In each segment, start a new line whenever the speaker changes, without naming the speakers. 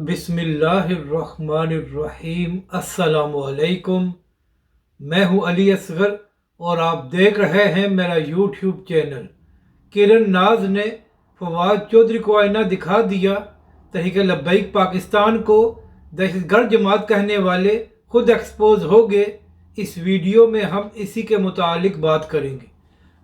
बिस्मिल्लाहिर्रहमानिर्रहीम। अस्सलाम वालेकुम। मैं हूं अली असगर और आप देख रहे हैं मेरा यूट्यूब चैनल। किरण नाज ने फवाद चौधरी को आईना दिखा दिया। तहरीक लब्बैक पाकिस्तान को दहशतगर्द जमात कहने वाले खुद एक्सपोज हो गए। इस वीडियो में हम इसी के मुतालिक बात करेंगे।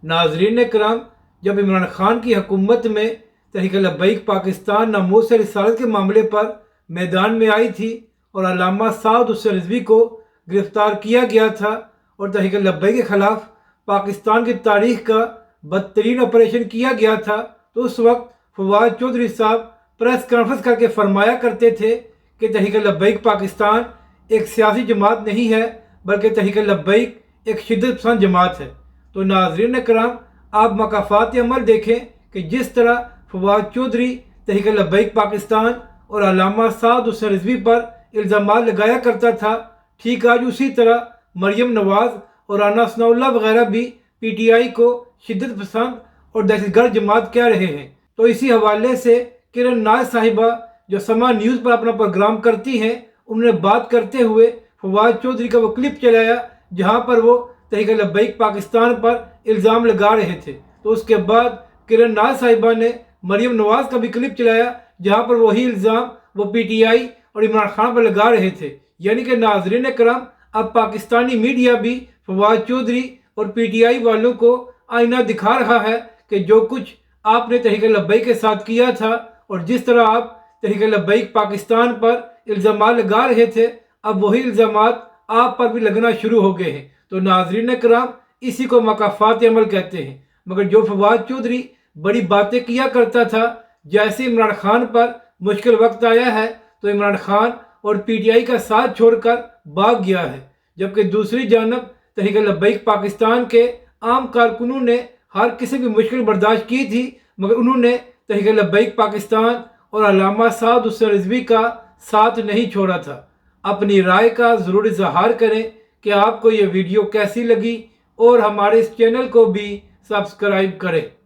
नाजरीन कराम, जब इमरान खान की हुकूमत में तहरीक लब्बैक पाकिस्तान नामूस रिसालत के मामले पर मैदान में आई थी और अल्लामा साद हुसैन रिजवी को गिरफ्तार किया गया था और तहरीक लब्बैक के ख़िलाफ़ पाकिस्तान की तारीख का बदतरीन ऑपरेशन किया गया था, तो उस वक्त फवाद चौधरी साहब प्रेस कॉन्फ्रेंस करके फरमाया करते थे कि तहरीक लब्बैक पाकिस्तान एक सियासी जमात नहीं है बल्कि तहरीक लब्बैक एक शिद्दत पसंद जमात है। तो नाज़रीन कराम, आप मकाफ़ात अमल देखें कि जिस तरह फवाद चौधरी तहरीक लब्बैक पाकिस्तान और अल्लामा साद हुसैन रिजवी पर इल्ज़ाम लगाया करता था, ठीक आज उसी तरह मरियम नवाज़ और राना सनाउल्लाह वगैरह भी PTI को शिद्दत पसंद और दहशतगर्द जमात कह रहे हैं। तो इसी हवाले से किरण नाज साहिबा जो समा न्यूज़ पर अपना प्रोग्राम करती हैं, उन्होंने बात करते हुए फवाद चौधरी का वो क्लिप चलाया जहां पर वो तहरीक लब्बैक पाकिस्तान पर इल्ज़ाम लगा रहे थे। तो उसके बाद किरण नाज साहिबा ने मरियम नवाज़ का भी क्लिप चलाया जहां पर वही इल्ज़ाम वो PTI और इमरान खान पर लगा रहे थे। यानी कि नाजरीन कराम, अब पाकिस्तानी मीडिया भी फवाद चौधरी और PTI वालों को आईना दिखा रहा है कि जो कुछ आपने तहरीक लब्बैक के साथ किया था और जिस तरह आप तहरीक लब्बैक पाकिस्तान पर इल्ज़ाम लगा रहे थे, अब वही इल्ज़ाम आप पर भी लगना शुरू हो गए हैं। तो नाजरीन कराम, इसी को मकाफ़ात अमल कहते हैं। मगर जो फवाद चौधरी बड़ी बातें किया करता था, जैसे इमरान खान पर मुश्किल वक्त आया है तो इमरान खान और PTI का साथ छोड़कर भाग गया है, जबकि दूसरी जानब तहरीक लब्बैक पाकिस्तान के आम कारकुनों ने हर किसी की मुश्किल बर्दाश्त की थी, मगर उन्होंने तहरीक लब्बैक पाकिस्तान और अल्लामा साद हुसैन रिजवी का साथ नहीं छोड़ा था। अपनी राय का ज़रूर इज़हार करें कि आपको ये वीडियो कैसी लगी और हमारे इस चैनल को भी सब्सक्राइब करें।